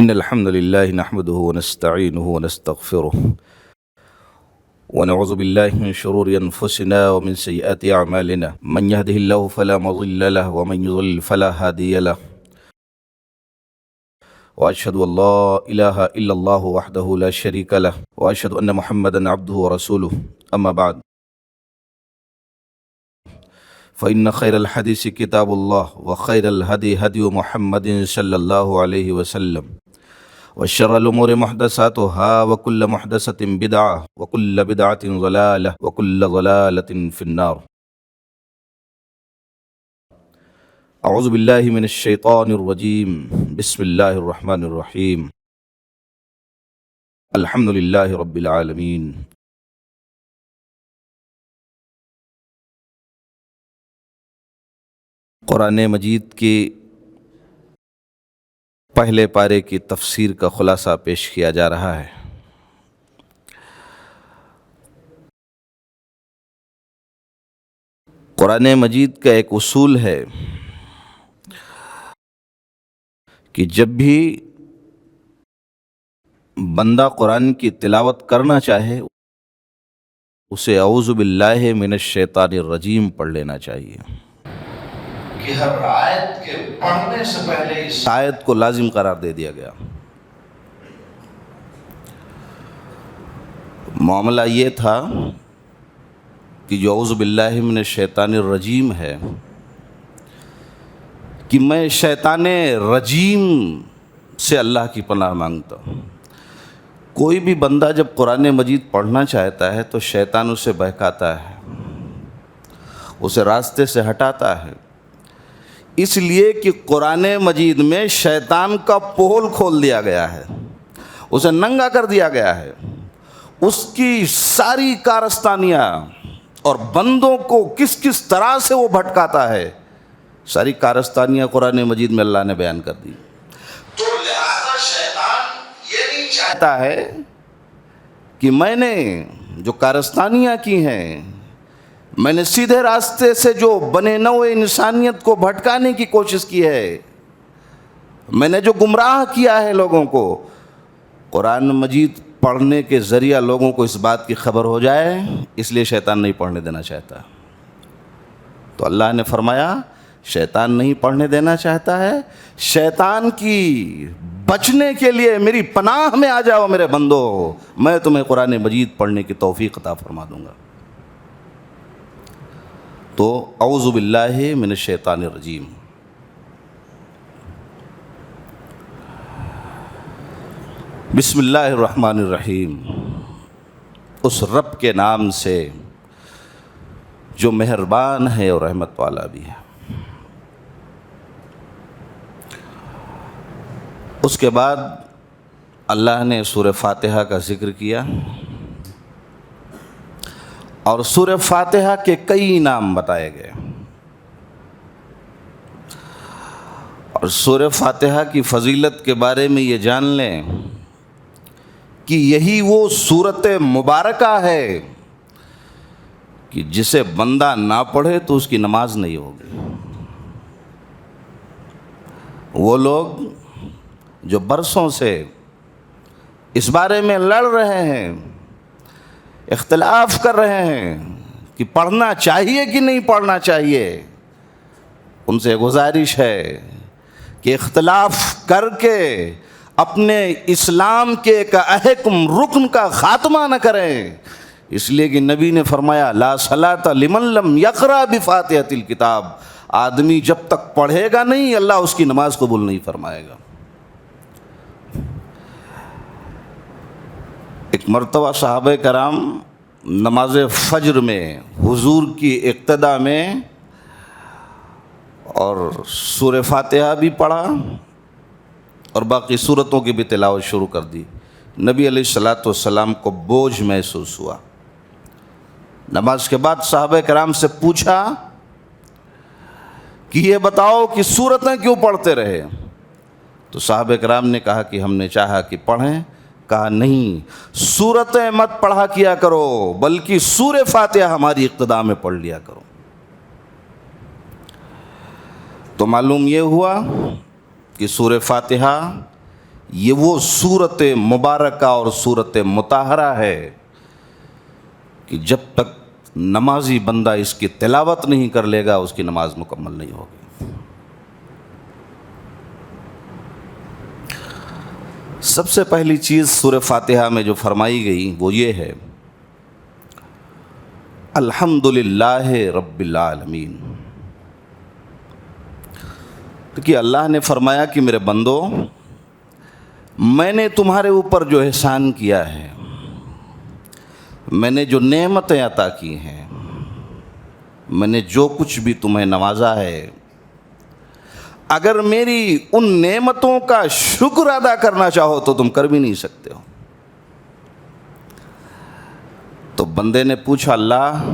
إن الحمد لله نحمده ونستعينه ونستغفره ونعوذ بالله من شرور أنفسنا ومن سيئات أعمالنا من يهده الله فلا مضل له ومن يضلل فلا هادي له وأشهد أن لا إله إلا الله وحده لا شريك له وأشهد أن محمدا عبده ورسوله أما بعد فإن خير الحديث كتاب الله وخير الهدي هدي محمد صلى الله عليه وسلم وشر الأمور محدثاتها وكل محدثة بدعة وكل بدعة ضلالة وكل ضلالة في النار. أعوذ بالله من الشيطان الرجيم. بسم الله الرحمن الرحيم. الحمد لله رب العالمين. قرآن مجید کی پہلے پارے کی تفسیر کا خلاصہ پیش کیا جا رہا ہے۔ قرآن مجید کا ایک اصول ہے کہ جب بھی بندہ قرآن کی تلاوت کرنا چاہے اسے اعوذ باللہ من الشیطان الرجیم پڑھ لینا چاہیے کہ ہر آیت کے پڑھنے سے پہلے اس آیت کو لازم قرار دے دیا گیا۔ معاملہ یہ تھا کہ جو اعوذ باللہ من الشیطان الرجیم ہے کہ میں شیطان رجیم سے اللہ کی پناہ مانگتا ہوں۔ کوئی بھی بندہ جب قرآن مجید پڑھنا چاہتا ہے تو شیطان اسے بہکاتا ہے، اسے راستے سے ہٹاتا ہے، اس لیے کہ قرآن مجید میں شیطان کا پول کھول دیا گیا ہے، اسے ننگا کر دیا گیا ہے، اس کی ساری کارستانیاں اور بندوں کو کس کس طرح سے وہ بھٹکاتا ہے، ساری کارستانیاں قرآن مجید میں اللہ نے بیان کر دی۔ تو لہذا شیطان یہ نہیں چاہتا ہے کہ میں نے جو کارستانیاں کی ہیں، میں نے سیدھے راستے سے جو بنے نوع انسانیت کو بھٹکانے کی کوشش کی ہے، میں نے جو گمراہ کیا ہے لوگوں کو، قرآن مجید پڑھنے کے ذریعہ لوگوں کو اس بات کی خبر ہو جائے، اس لیے شیطان نہیں پڑھنے دینا چاہتا۔ تو اللہ نے فرمایا شیطان نہیں پڑھنے دینا چاہتا ہے، شیطان کی بچنے کے لیے میری پناہ میں آ جاؤ میرے بندو، میں تمہیں قرآن مجید پڑھنے کی توفیق عطا فرما دوں گا۔ تو اعوذ باللہ من الشیطان الرجیم۔ بسم اللہ الرحمن الرحیم، اس رب کے نام سے جو مہربان ہے اور رحمت والا بھی ہے۔ اس کے بعد اللہ نے سورہ فاتحہ کا ذکر کیا اور سورہ فاتحہ کے کئی نام بتائے گئے، اور سورہ فاتحہ کی فضیلت کے بارے میں یہ جان لیں کہ یہی وہ سورت مبارکہ ہے کہ جسے بندہ نہ پڑھے تو اس کی نماز نہیں ہوگی۔ وہ لوگ جو برسوں سے اس بارے میں لڑ رہے ہیں، اختلاف کر رہے ہیں کہ پڑھنا چاہیے کہ نہیں پڑھنا چاہیے، ان سے گزارش ہے کہ اختلاف کر کے اپنے اسلام کے ایک اہم رکن کا خاتمہ نہ کریں، اس لیے کہ نبی نے فرمایا لا صلاۃ لمن لم یقرأ بفاتحۃ الکتاب، آدمی جب تک پڑھے گا نہیں اللہ اس کی نماز قبول نہیں فرمائے گا۔ ایک مرتبہ صحابہ کرام نماز فجر میں حضور کی اقتداء میں اور سورہ فاتحہ بھی پڑھا اور باقی سورتوں کی بھی تلاوت شروع کر دی۔ نبی علیہ الصلاۃ والسلام کو بوجھ محسوس ہوا۔ نماز کے بعد صحابہ کرام سے پوچھا کہ یہ بتاؤ کہ سورتیں کیوں پڑھتے رہے؟ تو صحابہ کرام نے کہا کہ ہم نے چاہا کہ پڑھیں، کہا نہیں، سورتیں مت پڑھا کیا کرو بلکہ سورہ فاتحہ ہماری اقتداء میں پڑھ لیا کرو۔ تو معلوم یہ ہوا کہ سورہ فاتحہ یہ وہ صورت مبارکہ اور صورت مطہرہ ہے کہ جب تک نمازی بندہ اس کی تلاوت نہیں کر لے گا اس کی نماز مکمل نہیں ہوگی۔ سب سے پہلی چیز سورہ فاتحہ میں جو فرمائی گئی وہ یہ ہے، الحمدللہ رب العالمین۔ کہ اللہ نے فرمایا کہ میرے بندو، میں نے تمہارے اوپر جو احسان کیا ہے، میں نے جو نعمتیں عطا کی ہیں، میں نے جو کچھ بھی تمہیں نوازا ہے، اگر میری ان نعمتوں کا شکر ادا کرنا چاہو تو تم کر بھی نہیں سکتے ہو۔ تو بندے نے پوچھا، اللہ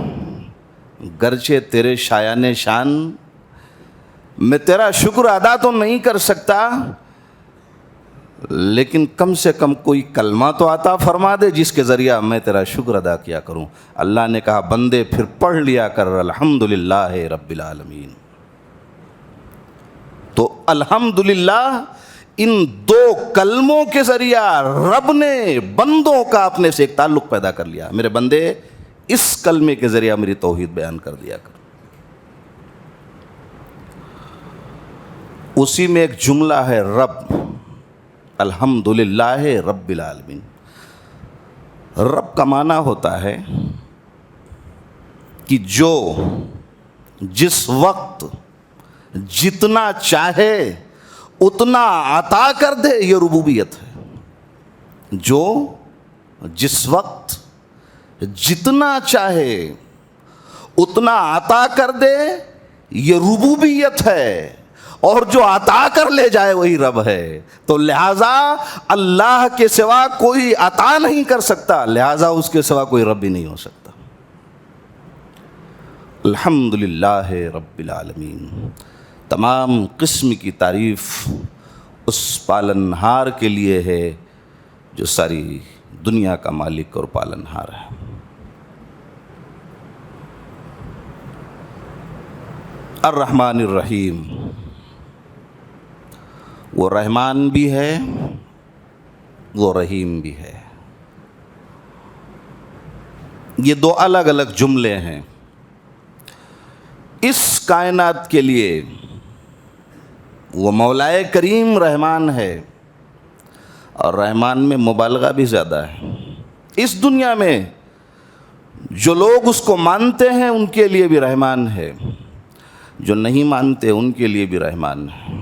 گرچہ تیرے شایان شان میں تیرا شکر ادا تو نہیں کر سکتا، لیکن کم سے کم کوئی کلمہ تو عطا فرما دے جس کے ذریعہ میں تیرا شکر ادا کیا کروں۔ اللہ نے کہا، بندے پھر پڑھ لیا کر الحمدللہ رب العالمین۔ تو الحمدللہ ان دو کلموں کے ذریعہ رب نے بندوں کا اپنے سے ایک تعلق پیدا کر لیا۔ میرے بندے اس کلمے کے ذریعہ میری توحید بیان کر دیا کر۔ اسی میں ایک جملہ ہے رب، الحمدللہ رب العالمین۔ رب کا معنی ہوتا ہے کہ جو جس وقت جتنا چاہے اتنا عطا کر دے، یہ ربوبیت ہے۔ جو جس وقت جتنا چاہے اتنا عطا کر دے، یہ ربوبیت ہے، اور جو عطا کر لے جائے وہی رب ہے۔ تو لہذا اللہ کے سوا کوئی عطا نہیں کر سکتا، لہذا اس کے سوا کوئی رب بھی نہیں ہو سکتا۔ الحمدللہ رب العالمین۔ تمام قسم کی تعریف اس پالنہار کے لیے ہے جو ساری دنیا کا مالک اور پالنہار ہے۔ الرحمن الرحیم، وہ رحمان بھی ہے، وہ رحیم بھی ہے۔ یہ دو الگ الگ جملے ہیں۔ اس کائنات کے لیے وہ مولائے کریم رحمان ہے، اور رحمان میں مبالغہ بھی زیادہ ہے۔ اس دنیا میں جو لوگ اس کو مانتے ہیں ان کے لیے بھی رحمان ہے، جو نہیں مانتے ان کے لیے بھی رحمان ہے۔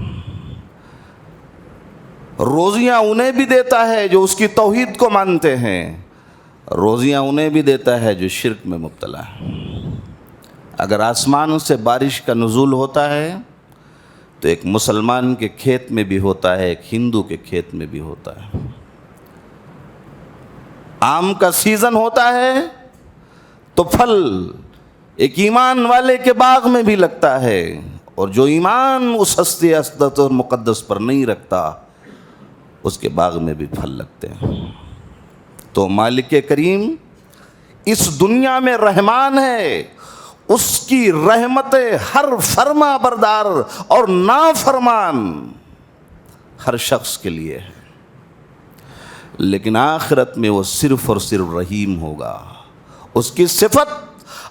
روزیاں انہیں بھی دیتا ہے جو اس کی توحید کو مانتے ہیں، روزیاں انہیں بھی دیتا ہے جو شرک میں مبتلا ہے۔ اگر آسمان سے بارش کا نزول ہوتا ہے تو ایک مسلمان کے کھیت میں بھی ہوتا ہے، ایک ہندو کے کھیت میں بھی ہوتا ہے۔ آم کا سیزن ہوتا ہے تو پھل ایک ایمان والے کے باغ میں بھی لگتا ہے، اور جو ایمان اس ہستی اسدت اور مقدس پر نہیں رکھتا اس کے باغ میں بھی پھل لگتے ہیں۔ تو مالک کریم اس دنیا میں رحمان ہے، اس کی رحمتیں ہر فرما بردار اور نافرمان ہر شخص کے لیے ہے، لیکن آخرت میں وہ صرف اور صرف رحیم ہوگا۔ اس کی صفت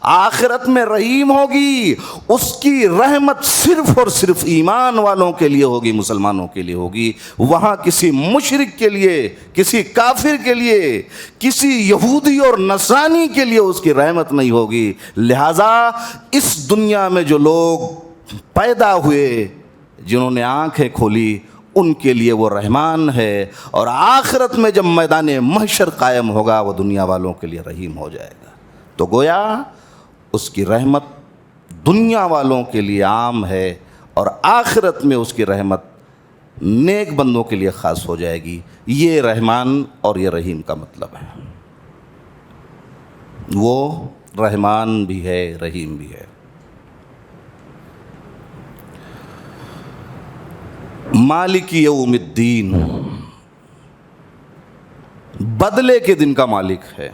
آخرت میں رحیم ہوگی، اس کی رحمت صرف اور صرف ایمان والوں کے لیے ہوگی، مسلمانوں کے لیے ہوگی۔ وہاں کسی مشرک کے لیے، کسی کافر کے لیے، کسی یہودی اور نصرانی کے لیے اس کی رحمت نہیں ہوگی۔ لہذا اس دنیا میں جو لوگ پیدا ہوئے، جنہوں نے آنکھیں کھولی، ان کے لیے وہ رحمان ہے، اور آخرت میں جب میدان محشر قائم ہوگا وہ دنیا والوں کے لیے رحیم ہو جائے گا۔ تو گویا اس کی رحمت دنیا والوں کے لیے عام ہے، اور آخرت میں اس کی رحمت نیک بندوں کے لیے خاص ہو جائے گی۔ یہ رحمان اور یہ رحیم کا مطلب ہے۔ وہ رحمان بھی ہے، رحیم بھی ہے۔ مالک یوم الدین، بدلے کے دن کا مالک ہے،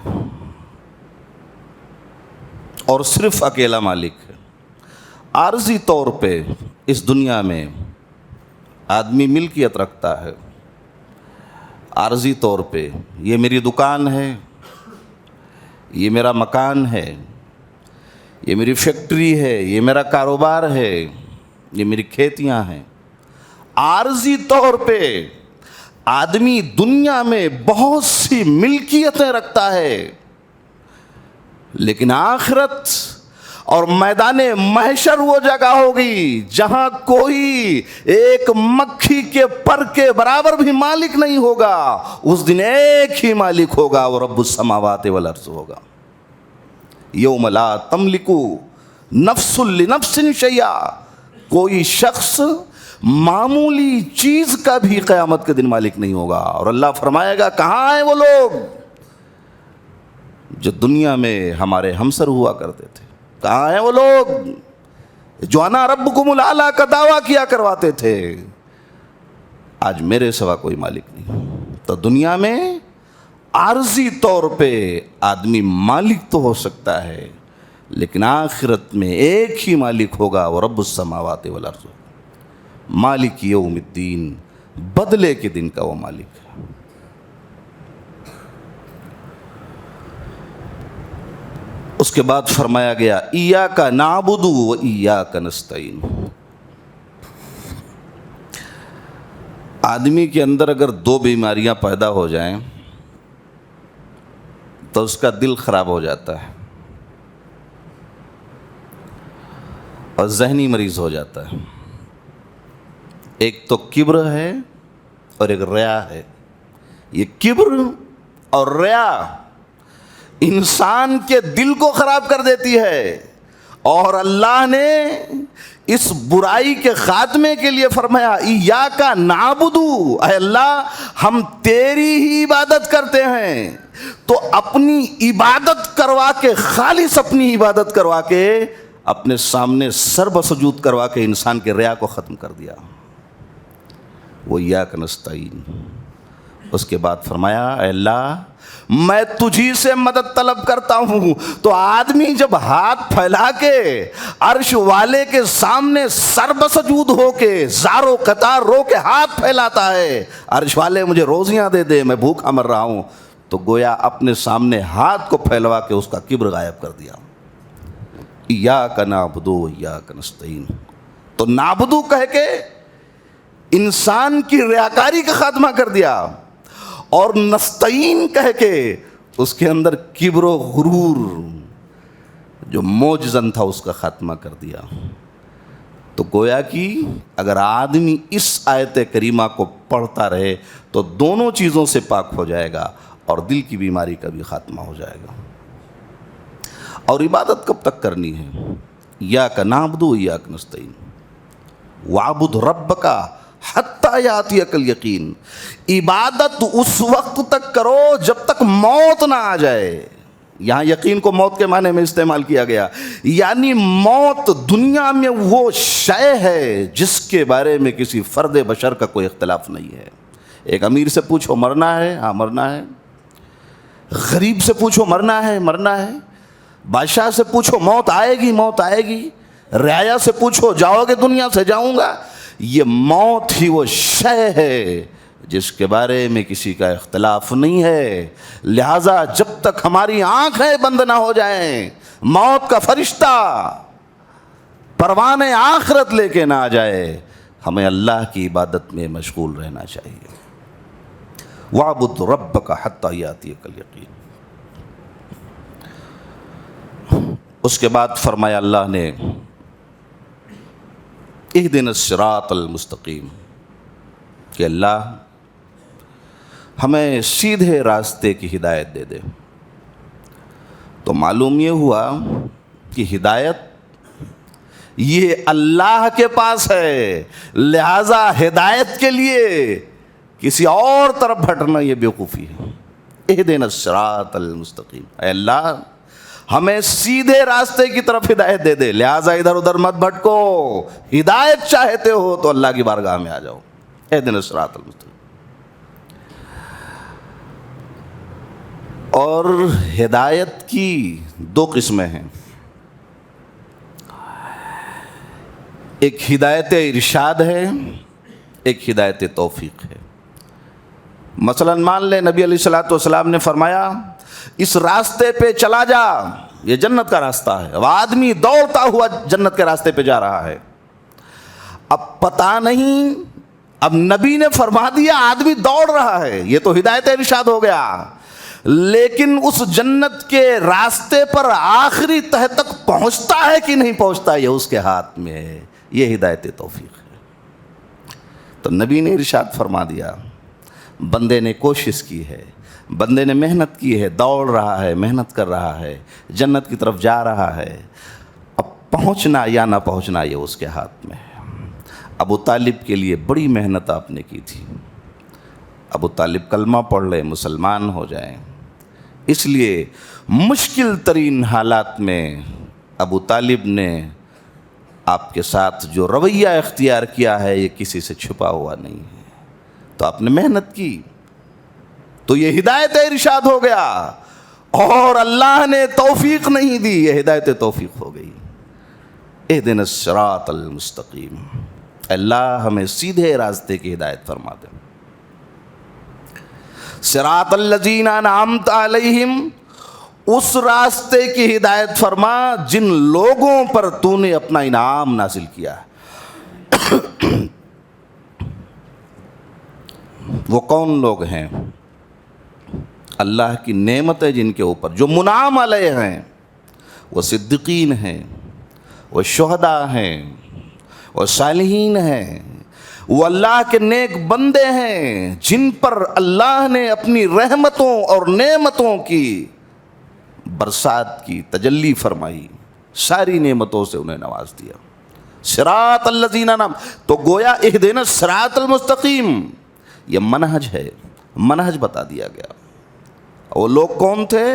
اور صرف اکیلا مالک ہے۔ عارضی طور پہ اس دنیا میں آدمی ملکیت رکھتا ہے، عارضی طور پہ یہ میری دکان ہے، یہ میرا مکان ہے، یہ میری فیکٹری ہے، یہ میرا کاروبار ہے، یہ میری کھیتیاں ہیں. عارضی طور پہ آدمی دنیا میں بہت سی ملکیتیں رکھتا ہے، لیکن آخرت اور میدان محشر وہ جگہ ہوگی جہاں کوئی ایک مکھی کے پر کے برابر بھی مالک نہیں ہوگا. اس دن ایک ہی مالک ہوگا، وہ رب السماوات والارض ہوگا. یوم لا تملک نفس لنفس شیئا، کوئی شخص معمولی چیز کا بھی قیامت کے دن مالک نہیں ہوگا. اور اللہ فرمائے گا کہاں ہیں وہ لوگ جو دنیا میں ہمارے ہمسر ہوا کرتے تھے؟ کہاں ہیں وہ لوگ جو انا ربکم الاعلی کا دعویٰ کیا کرواتے تھے؟ آج میرے سوا کوئی مالک نہیں. تو دنیا میں عارضی طور پہ آدمی مالک تو ہو سکتا ہے، لیکن آخرت میں ایک ہی مالک ہوگا، وہ رب السماوات والارض، مالک یوم الدین، بدلے کے دن کا وہ مالک ہے. اس کے بعد فرمایا گیا ایاک نعبد و ایاک نستعین. آدمی کے اندر اگر دو بیماریاں پیدا ہو جائیں تو اس کا دل خراب ہو جاتا ہے اور ذہنی مریض ہو جاتا ہے. ایک تو کبر ہے اور ایک ریا ہے. یہ کبر اور ریا انسان کے دل کو خراب کر دیتی ہے، اور اللہ نے اس برائی کے خاتمے کے لیے فرمایا ایاک نعبد، اے اللہ ہم تیری ہی عبادت کرتے ہیں. تو اپنی عبادت کروا کے، خالص اپنی عبادت کروا کے، اپنے سامنے سر بسجود کروا کے انسان کے ریا کو ختم کر دیا. وہ ایاک نستعین. اس کے بعد فرمایا اے اللہ میں تجھی سے مدد طلب کرتا ہوں. تو آدمی جب ہاتھ پھیلا کے عرش والے کے سامنے سر بسجود ہو کے، زارو قطار رو کے ہاتھ پھیلاتا ہے، عرش والے مجھے روزیاں دے دے، میں بھوکا مر رہا ہوں، تو گویا اپنے سامنے ہاتھ کو پھیلوا کے اس کا کبر غائب کر دیا. ایاک نعبد و ایاک نستعین. تو نعبدو کہہ کے انسان کی ریاکاری کا خاتمہ کر دیا، اور نستعین کہہ کے اس کے اندر کبر و غرور جو موجزن تھا اس کا خاتمہ کر دیا. تو گویا کہ اگر آدمی اس آیت کریمہ کو پڑھتا رہے تو دونوں چیزوں سے پاک ہو جائے گا، اور دل کی بیماری کا بھی خاتمہ ہو جائے گا. اور عبادت کب تک کرنی ہے؟ ایاک نعبد و ایاک نستعین. وَاعْبُدْ رَبَّكَ حَتَّى يَأْتِيَكَ الْيَقِينُ. عبادت اس وقت تک کرو جب تک موت نہ آ جائے. یہاں یقین کو موت کے معنی میں استعمال کیا گیا، یعنی موت دنیا میں وہ شے ہے جس کے بارے میں کسی فرد بشر کا کوئی اختلاف نہیں ہے. ایک امیر سے پوچھو مرنا ہے، ہاں مرنا ہے. غریب سے پوچھو مرنا ہے، مرنا ہے. بادشاہ سے پوچھو موت آئے گی، موت آئے گی. رعایا سے پوچھو جاؤ گے دنیا سے، جاؤں گا. یہ موت ہی وہ شے ہے جس کے بارے میں کسی کا اختلاف نہیں ہے. لہذا جب تک ہماری آنکھیں بند نہ ہو جائیں، موت کا فرشتہ پروان آخرت لے کے نہ آ جائے، ہمیں اللہ کی عبادت میں مشغول رہنا چاہیے. وَاعْبُدْ رَبَّكَ حَتَّى يَأْتِيَكَ الْيَقِينُ. اس کے بعد فرمایا اللہ نے اہدنا الصراط المستقیم، کہ اللہ ہمیں سیدھے راستے کی ہدایت دے دے. تو معلوم یہ ہوا کہ ہدایت یہ اللہ کے پاس ہے، لہذا ہدایت کے لیے کسی اور طرف بھٹکنا یہ بیوقوفی ہے. اہدنا الصراط المستقیم، اے اللہ ہمیں سیدھے راستے کی طرف ہدایت دے دے، لہٰذا ادھر ادھر مت بھٹکو. ہدایت چاہتے ہو تو اللہ کی بارگاہ میں آ جاؤ. اہدنا الصراط المستقیم. اور ہدایت کی دو قسمیں ہیں، ایک ہدایت ارشاد ہے، ایک ہدایت توفیق ہے. مثلا مان لیں نبی علیہ الصلوۃ والسلام نے فرمایا اس راستے پہ چلا جا، یہ جنت کا راستہ ہے، وہ آدمی دوڑتا ہوا جنت کے راستے پہ جا رہا ہے. اب پتہ نہیں، اب نبی نے فرما دیا آدمی دوڑ رہا ہے، یہ تو ہدایت ارشاد ہو گیا، لیکن اس جنت کے راستے پر آخری تہ تک پہنچتا ہے کہ نہیں پہنچتا یہ اس کے ہاتھ میں ہے. یہ ہدایت توفیق ہے. تو نبی نے ارشاد فرما دیا بندے نے کوشش کی ہے، بندے نے محنت کی ہے، دوڑ رہا ہے، محنت کر رہا ہے، جنت کی طرف جا رہا ہے، اب پہنچنا یا نہ پہنچنا یہ اس کے ہاتھ میں ہے. ابو طالب کے لیے بڑی محنت آپ نے کی تھی. ابو طالب کلمہ پڑھ لے، مسلمان ہو جائیں، اس لیے مشکل ترین حالات میں ابو طالب نے آپ کے ساتھ جو رویہ اختیار کیا ہے یہ کسی سے چھپا ہوا نہیں ہے. تو آپ نے محنت کی تو یہ ہدایت ارشاد ہو گیا، اور اللہ نے توفیق نہیں دی، یہ ہدایت توفیق ہو گئی. اہدنا الصراط المستقیم، اللہ ہمیں سیدھے راستے کی ہدایت فرما دے. صراط الذین انعمت علیہم، اس راستے کی ہدایت فرما جن لوگوں پر تو نے اپنا انعام نازل کیا ہے. وہ کون لوگ ہیں؟ اللہ کی نعمتیں جن کے اوپر جو منعم علیہ ہیں، وہ صدیقین ہیں، وہ شہداء ہیں، وہ صالحین ہیں، وہ اللہ کے نیک بندے ہیں جن پر اللہ نے اپنی رحمتوں اور نعمتوں کی برسات کی، تجلی فرمائی، ساری نعمتوں سے انہیں نواز دیا. صراط الذین انعمت، تو گویا اہدنا الصراط المستقیم یہ منہج ہے، منہج بتا دیا گیا. وہ لوگ کون تھے؟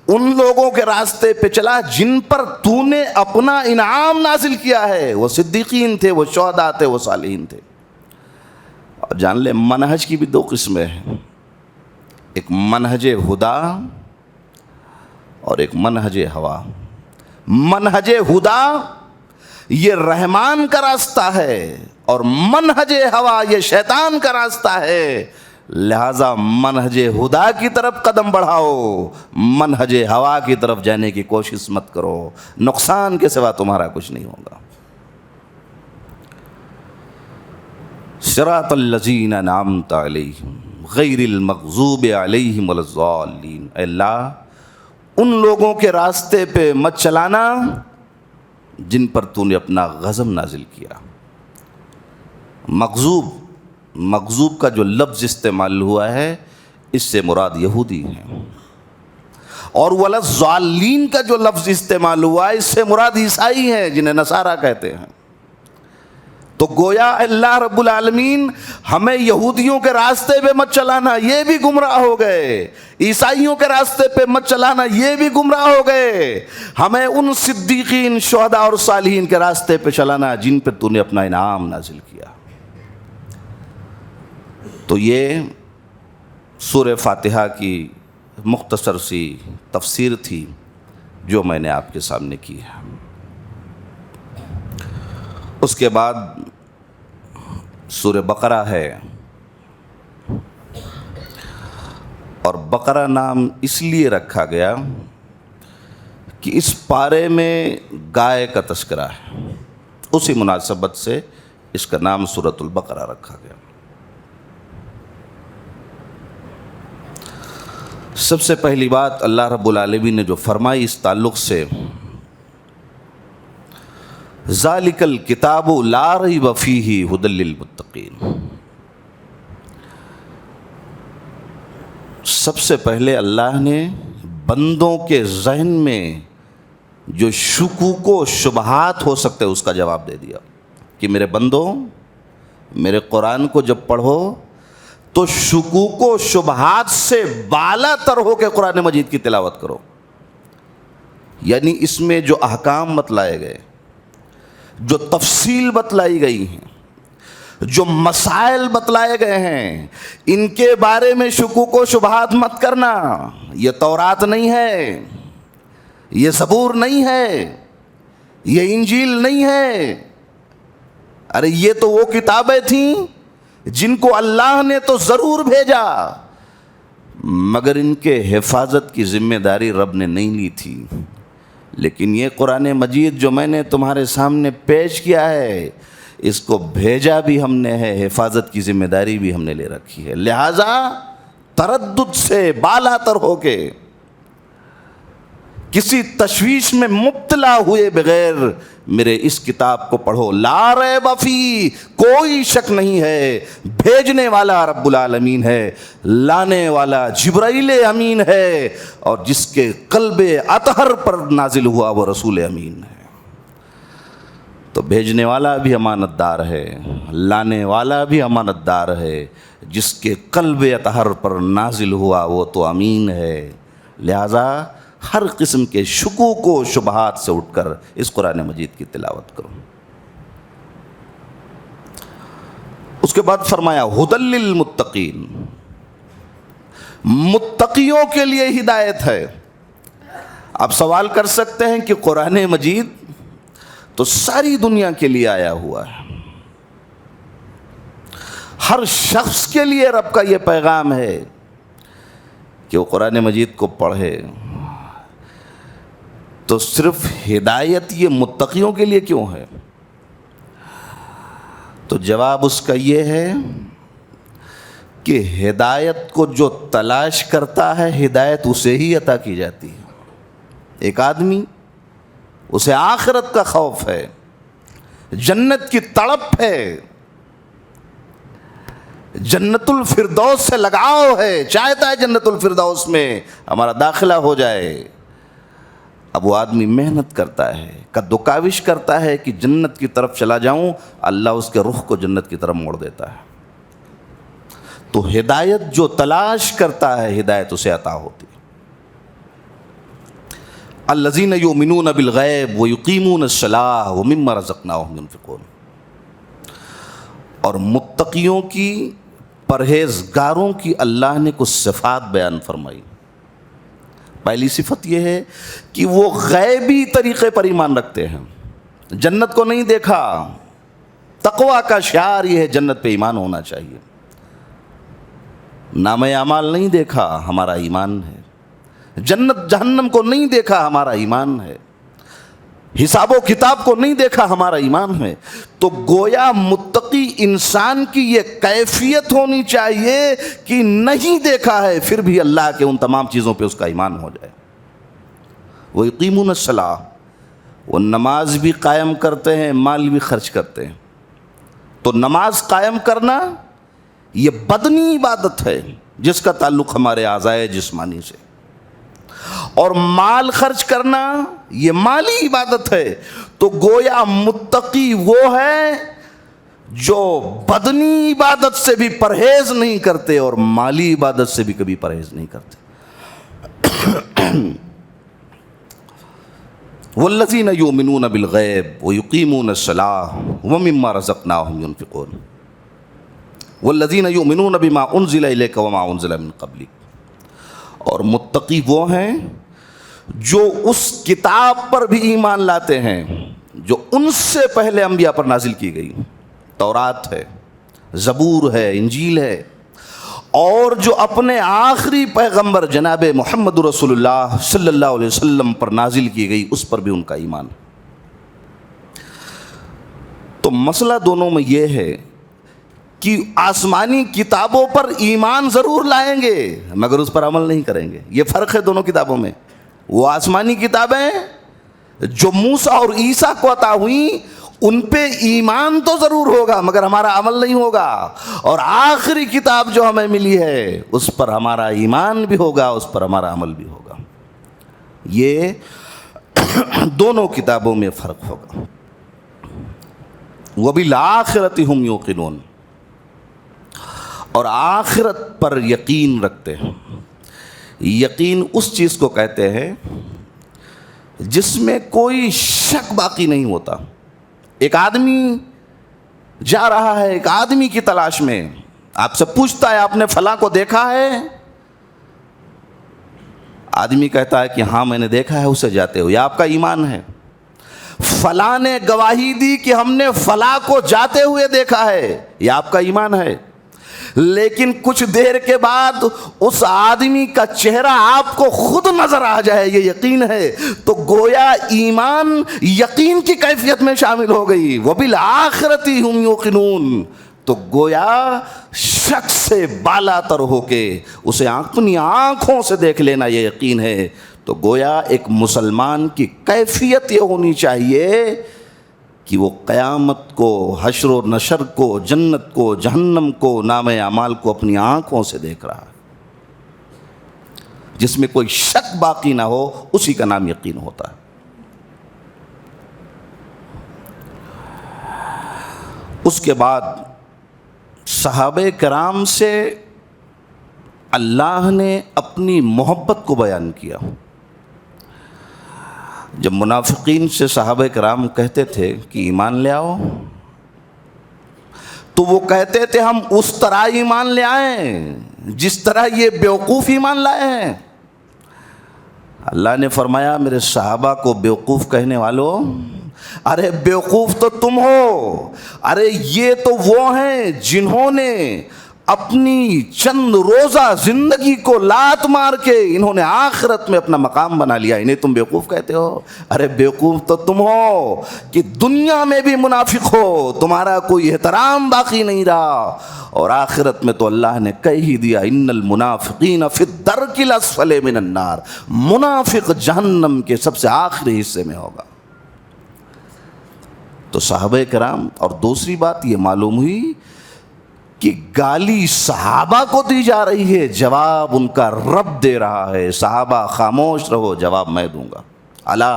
ان لوگوں کے راستے پہ چلا جن پر تو نے اپنا انعام نازل کیا ہے. وہ صدیقین تھے، وہ شہداء تھے، وہ صالحین تھے. اور جان لے منہج کی بھی دو قسمیں ہیں، ایک منہج ہدا اور ایک منہج ہوا. منہج ہدا یہ رحمان کا راستہ ہے اور منہج ہوا یہ شیطان کا راستہ ہے. لہذا منہج ہدا کی طرف قدم بڑھاؤ، منہج ہوا کی طرف جانے کی کوشش مت کرو، نقصان کے سوا تمہارا کچھ نہیں ہوگا. صراط الذین انعمت علیہم غیر المغضوب علیہم ولا الضالین. اے اللہ ان لوگوں کے راستے پہ مت چلانا جن پر تو نے اپنا غضب نازل کیا. مغضوب کا جو لفظ استعمال ہوا ہے اس سے مراد یہودی ہیں، اور ولا الضالین کا جو لفظ استعمال ہوا ہے اس سے مراد عیسائی ہیں جنہیں نصارہ کہتے ہیں. تو گویا اللہ رب العالمین ہمیں یہودیوں کے راستے پہ مت چلانا، یہ بھی گمراہ ہو گئے، عیسائیوں کے راستے پہ مت چلانا، یہ بھی گمراہ ہو گئے، ہمیں ان صدیقین، شہداء اور صالحین کے راستے پہ چلانا جن پہ تو نے اپنا انعام نازل کیا. تو یہ سورہ فاتحہ کی مختصر سی تفسیر تھی جو میں نے آپ کے سامنے کی ہے. اس کے بعد سورہ بقرہ ہے، اور بقرہ نام اس لیے رکھا گیا کہ اس پارے میں گائے کا تذکرہ ہے، اسی مناسبت سے اس کا نام سورۃ البقرہ رکھا گیا. سب سے پہلی بات اللہ رب العالمین نے جو فرمائی اس تعلق سے، ذالک الکتاب لا ریب فیہ ھدی للمتقین. سب سے پہلے اللہ نے بندوں کے ذہن میں جو شکوک و شبہات ہو سکتے اس کا جواب دے دیا کہ میرے بندوں، میرے قرآن کو جب پڑھو تو شکوک و شبہات سے بالا تر ہو کے قرآن مجید کی تلاوت کرو. یعنی اس میں جو احکام بتلائے گئے، جو تفصیل بتلائی گئی ہیں، جو مسائل بتلائے گئے ہیں، ان کے بارے میں شکوک و شبہات مت کرنا. یہ تورات نہیں ہے، یہ زبور نہیں ہے، یہ انجیل نہیں ہے. ارے یہ تو وہ کتابیں تھیں جن کو اللہ نے تو ضرور بھیجا مگر ان کے حفاظت کی ذمہ داری رب نے نہیں لی تھی. لیکن یہ قرآن مجید جو میں نے تمہارے سامنے پیش کیا ہے اس کو بھیجا بھی ہم نے ہے, حفاظت کی ذمہ داری بھی ہم نے لے رکھی ہے. لہذا تردد سے بالا تر ہو کے کسی تشویش میں مبتلا ہوئے بغیر میرے اس کتاب کو پڑھو. لا ریب فی, کوئی شک نہیں ہے, بھیجنے والا رب العالمین ہے, لانے والا جبرائیل امین ہے, اور جس کے قلب اطہر پر نازل ہوا وہ رسول امین ہے. تو بھیجنے والا بھی امانت دار ہے, لانے والا بھی امانت دار ہے, جس کے قلب اطہر پر نازل ہوا وہ تو امین ہے. لہذا ہر قسم کے شکوک و شبہات سے اٹھ کر اس قرآن مجید کی تلاوت کرو. اس کے بعد فرمایا ھدی للمتقین, متقیوں کے لیے ہدایت ہے. آپ سوال کر سکتے ہیں کہ قرآن مجید تو ساری دنیا کے لیے آیا ہوا ہے, ہر شخص کے لیے رب کا یہ پیغام ہے کہ وہ قرآن مجید کو پڑھے, تو صرف ہدایت یہ متقیوں کے لیے کیوں ہے؟ تو جواب اس کا یہ ہے کہ ہدایت کو جو تلاش کرتا ہے ہدایت اسے ہی عطا کی جاتی ہے. ایک آدمی اسے آخرت کا خوف ہے, جنت کی تڑپ ہے, جنت الفردوس سے لگاؤ ہے, چاہتا ہے جنت الفردوس میں ہمارا داخلہ ہو جائے. اب وہ آدمی محنت کرتا ہے, قد و کاوش کرتا ہے کہ جنت کی طرف چلا جاؤں, اللہ اس کے رخ کو جنت کی طرف موڑ دیتا ہے. تو ہدایت جو تلاش کرتا ہے ہدایت اسے عطا ہوتی ہے. الذین یؤمنون بالغیب ویقیمون الصلاۃ ومما رزقناہم ینفقون. اور متقیوں کی, پرہیزگاروں کی اللہ نے کچھ صفات بیان فرمائی. پہلی صفت یہ ہے کہ وہ غیبی طریقے پر ایمان رکھتے ہیں. جنت کو نہیں دیکھا, تقویٰ کا شعار یہ ہے جنت پہ ایمان ہونا چاہیے. نامہ اعمال نہیں دیکھا, ہمارا ایمان ہے. جنت جہنم کو نہیں دیکھا, ہمارا ایمان ہے. حساب و کتاب کو نہیں دیکھا, ہمارا ایمان ہے. تو گویا متقی انسان کی یہ کیفیت ہونی چاہیے کہ نہیں دیکھا ہے پھر بھی اللہ کے ان تمام چیزوں پہ اس کا ایمان ہو جائے. وہ یقیمون الصلاۃ, وہ نماز بھی قائم کرتے ہیں, مال بھی خرچ کرتے ہیں. تو نماز قائم کرنا یہ بدنی عبادت ہے جس کا تعلق ہمارے اعضائے جسمانی سے, اور مال خرچ کرنا یہ مالی عبادت ہے. تو گویا متقی وہ ہے جو بدنی عبادت سے بھی پرہیز نہیں کرتے اور مالی عبادت سے بھی کبھی پرہیز نہیں کرتے. والذین یؤمنون بالغیب ویقیمون الصلاۃ ومما رزقناہم ینفقون. والذین یؤمنون بما انزل الیک وما انزل من قبلک. اور متقی وہ ہیں جو اس کتاب پر بھی ایمان لاتے ہیں جو ان سے پہلے انبیاء پر نازل کی گئی. تورات ہے, زبور ہے, انجیل ہے, اور جو اپنے آخری پیغمبر جناب محمد رسول اللہ صلی اللہ علیہ وسلم پر نازل کی گئی اس پر بھی ان کا ایمان. تو مسئلہ دونوں میں یہ ہے کہ آسمانی کتابوں پر ایمان ضرور لائیں گے مگر اس پر عمل نہیں کریں گے. یہ فرق ہے دونوں کتابوں میں. وہ آسمانی کتابیں جو موسیٰ اور عیسیٰ کو عطا ہوئیں ان پہ ایمان تو ضرور ہوگا مگر ہمارا عمل نہیں ہوگا, اور آخری کتاب جو ہمیں ملی ہے اس پر ہمارا ایمان بھی ہوگا, اس پر ہمارا عمل بھی ہوگا. یہ دونوں کتابوں میں فرق ہوگا. وَبِالْآخِرَةِ هُمْ يُوقِنُونَ, اور آخرت پر یقین رکھتے ہیں. یقین اس چیز کو کہتے ہیں جس میں کوئی شک باقی نہیں ہوتا. ایک آدمی جا رہا ہے ایک آدمی کی تلاش میں, آپ سے پوچھتا ہے آپ نے فلاں کو دیکھا ہے؟ آدمی کہتا ہے کہ ہاں میں نے دیکھا ہے اسے جاتے ہوئے. آپ کا ایمان ہے. فلاں نے گواہی دی کہ ہم نے فلاں کو جاتے ہوئے دیکھا ہے, یہ آپ کا ایمان ہے. لیکن کچھ دیر کے بعد اس آدمی کا چہرہ آپ کو خود نظر آ جائے یہ یقین ہے، تو گویا ایمان یقین کی کیفیت میں شامل ہو گئی. وبالآخرۃ ہم یوقنون، تو گویا شک سے بالا تر ہو کے اسے اپنی آنکھوں سے دیکھ لینا یہ یقین ہے. تو گویا ایک مسلمان کی کیفیت یہ ہونی چاہیے کہ وہ قیامت کو، حشر و نشر کو، جنت کو، جہنم کو، نام اعمال کو اپنی آنکھوں سے دیکھ رہا ہے، جس میں کوئی شک باقی نہ ہو، اسی کا نام یقین ہوتا ہے. اس کے بعد صحابہ کرام سے اللہ نے اپنی محبت کو بیان کیا. جب منافقین سے صحابہ کرام کہتے تھے کہ ایمان لے آؤ، تو وہ کہتے تھے ہم اس طرح ایمان لے آئیں جس طرح یہ بیوقوف ایمان لائے ہیں. اللہ نے فرمایا میرے صحابہ کو بیوقوف کہنے والوں، ارے بیوقوف تو تم ہو، ارے یہ تو وہ ہیں جنہوں نے اپنی چند روزہ زندگی کو لات مار کے انہوں نے آخرت میں اپنا مقام بنا لیا، انہیں تم بیوقوف کہتے ہو؟ ارے بیوقوف تو تم ہو کہ دنیا میں بھی منافق ہو، تمہارا کوئی احترام باقی نہیں رہا، اور آخرت میں تو اللہ نے کہہ ہی دیا ان المنافقین فی الدرک الاسفل من النار، منافق جہنم کے سب سے آخری حصے میں ہوگا. تو صحابہ کرام، اور دوسری بات یہ معلوم ہوئی کہ گالی صحابہ کو دی جا رہی ہے، جواب ان کا رب دے رہا ہے. صحابہ خاموش رہو، جواب میں دوں گا. الا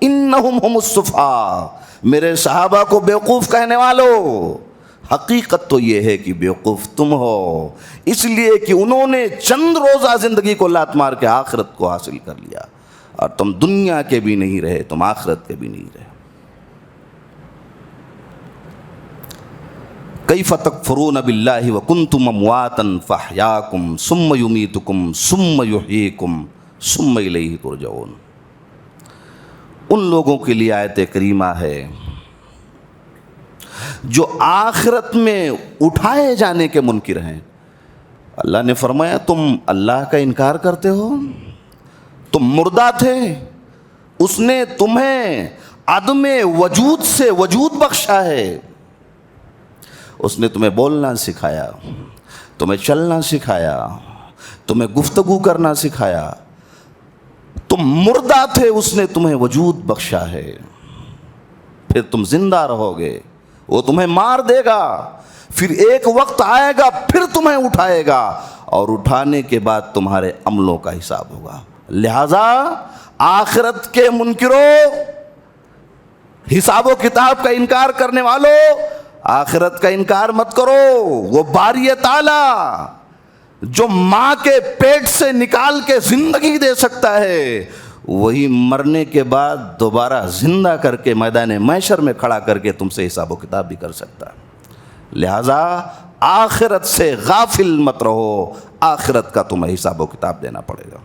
انہم ہم الصفا، میرے صحابہ کو بیوقوف کہنے والو، حقیقت تو یہ ہے کہ بیوقوف تم ہو، اس لیے کہ انہوں نے چند روزہ زندگی کو لات مار کے آخرت کو حاصل کر لیا، اور تم دنیا کے بھی نہیں رہے، تم آخرت کے بھی نہیں رہے. کیف تکفرون باللہ وکنتم امواتا فاحیاکم ثم یمیتکم ثم یحییکم ثم الیہ ترجعون. ان لوگوں کے لیے آیت کریمہ ہے جو آخرت میں اٹھائے جانے کے منکر ہیں. اللہ نے فرمایا تم اللہ کا انکار کرتے ہو، تم مردہ تھے، اس نے تمہیں عدم وجود سے وجود بخشا ہے، اس نے تمہیں بولنا سکھایا، تمہیں چلنا سکھایا، تمہیں گفتگو کرنا سکھایا. تم مردہ تھے، اس نے تمہیں وجود بخشا ہے، پھر تم زندہ رہو گے، وہ تمہیں مار دے گا، پھر ایک وقت آئے گا پھر تمہیں اٹھائے گا، اور اٹھانے کے بعد تمہارے عملوں کا حساب ہوگا. لہذا آخرت کے منکروں، حساب و کتاب کا انکار کرنے والوں، آخرت کا انکار مت کرو. وہ باری تعالیٰ جو ماں کے پیٹ سے نکال کے زندگی دے سکتا ہے، وہی مرنے کے بعد دوبارہ زندہ کر کے میدان محشر میں کھڑا کر کے تم سے حساب و کتاب بھی کر سکتا ہے. لہذا آخرت سے غافل مت رہو، آخرت کا تمہیں حساب و کتاب دینا پڑے گا.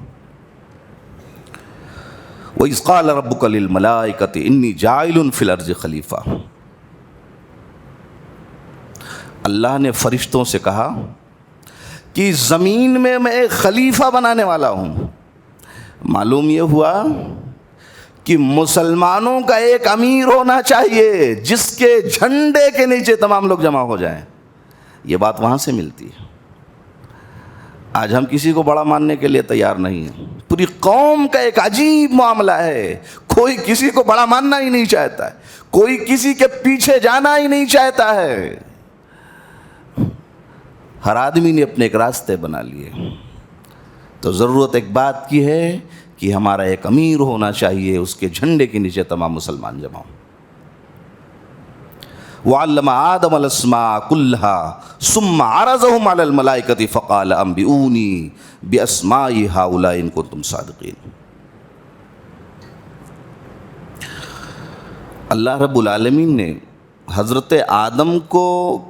وَإِذْ قَالَ رَبُّكَ لِلْمَلَائِكَةِ إِنِّي جَاعِلٌ فِي الْأَرْضِ خَلِيفَةً. اللہ نے فرشتوں سے کہا کہ زمین میں میں ایک خلیفہ بنانے والا ہوں. معلوم یہ ہوا کہ مسلمانوں کا ایک امیر ہونا چاہیے جس کے جھنڈے کے نیچے تمام لوگ جمع ہو جائیں. یہ بات وہاں سے ملتی ہے. آج ہم کسی کو بڑا ماننے کے لیے تیار نہیں ہیں. پوری قوم کا ایک عجیب معاملہ ہے، کوئی کسی کو بڑا ماننا ہی نہیں چاہتا ہے، کوئی کسی کے پیچھے جانا ہی نہیں چاہتا ہے. ہر آدمی نے اپنے ایک راستے بنا لیے. تو ضرورت ایک بات کی ہے کہ ہمارا ایک امیر ہونا چاہیے، اس کے جھنڈے کے نیچے تمام مسلمان جمع ہوں. وَعَلَّمَ آدَمَ الْأَسْمَاءَ كُلَّهَا ثُمَّ عَرَضَهُمْ عَلَى الْمَلَائِكَةِ فَقَالَ أَنبِئُونِي بِأَسْمَاءِ هَؤُلَاءِ إِن كُنتُمْ صَادِقِينَ. اللہ رب العالمین نے حضرت آدم کو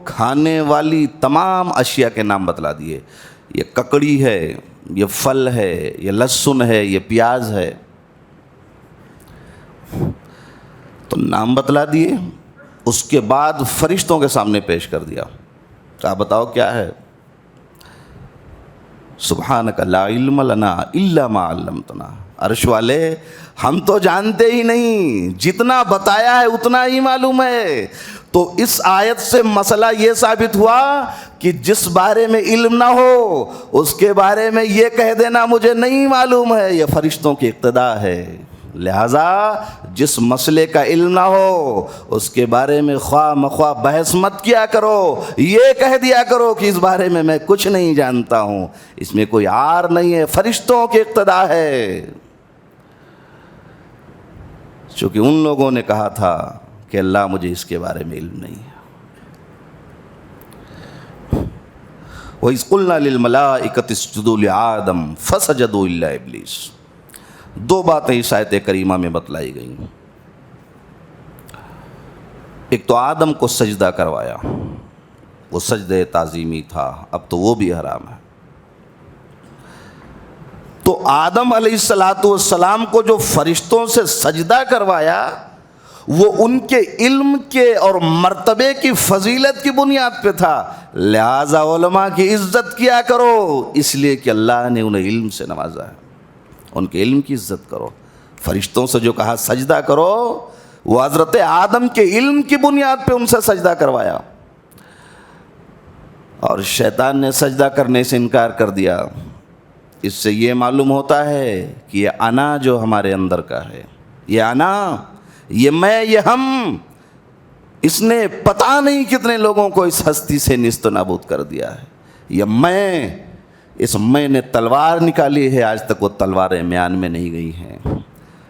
کھانے والی تمام اشیاء کے نام بتلا دیے. یہ ککڑی ہے، یہ پھل ہے، یہ لہسن ہے، یہ پیاز ہے، تو نام بتلا دیے. اس کے بعد فرشتوں کے سامنے پیش کر دیا. کہا بتاؤ کیا ہے؟ سبحانک لا علم لنا الا ما علمتنا. عرش والے ہم تو جانتے ہی نہیں، جتنا بتایا ہے اتنا ہی معلوم ہے. تو اس آیت سے مسئلہ یہ ثابت ہوا کہ جس بارے میں علم نہ ہو اس کے بارے میں یہ کہہ دینا مجھے نہیں معلوم ہے، یہ فرشتوں کی اقتدا ہے. لہذا جس مسئلے کا علم نہ ہو اس کے بارے میں خواہ مخواہ بحث مت کیا کرو، یہ کہہ دیا کرو کہ اس بارے میں کچھ نہیں جانتا ہوں. اس میں کوئی عار نہیں ہے، فرشتوں کی اقتدا ہے. چونکہ ان لوگوں نے کہا تھا کہ اللہ مجھے اس کے بارے میں علم نہیں ہے. وَإِذْ قُلْنَا لِلْمَلَائِكَةِ اسْجُدُوا لِآدَمَ فَسَجَدُوا إِلَّا إِبْلِيسَ. دو باتیں اس آیت کریمہ میں بتلائی گئیں. ایک تو آدم کو سجدہ کروایا، وہ سجدہ تعظیمی تھا، اب تو وہ بھی حرام ہے. تو آدم علیہ السلام کو جو فرشتوں سے سجدہ کروایا وہ ان کے علم کے اور مرتبے کی فضیلت کی بنیاد پہ تھا. لہذا علماء کی عزت کیا کرو، اس لیے کہ اللہ نے انہیں علم سے نوازا ہے. ان کے علم کی عزت کرو. فرشتوں سے جو کہا سجدہ کرو وہ حضرت آدم کے علم کی بنیاد پہ ان سے سجدہ کروایا، اور شیطان نے سجدہ کرنے سے انکار کر دیا. اس سے یہ معلوم ہوتا ہے کہ یہ انا جو ہمارے اندر کا ہے، یہ انا، یہ میں، یہ ہم، اس نے پتہ نہیں کتنے لوگوں کو اس ہستی سے نیست و نابود کر دیا ہے. یہ میں، اس میں نے تلوار نکالی ہے، آج تک وہ تلواریں میان میں نہیں گئی ہیں.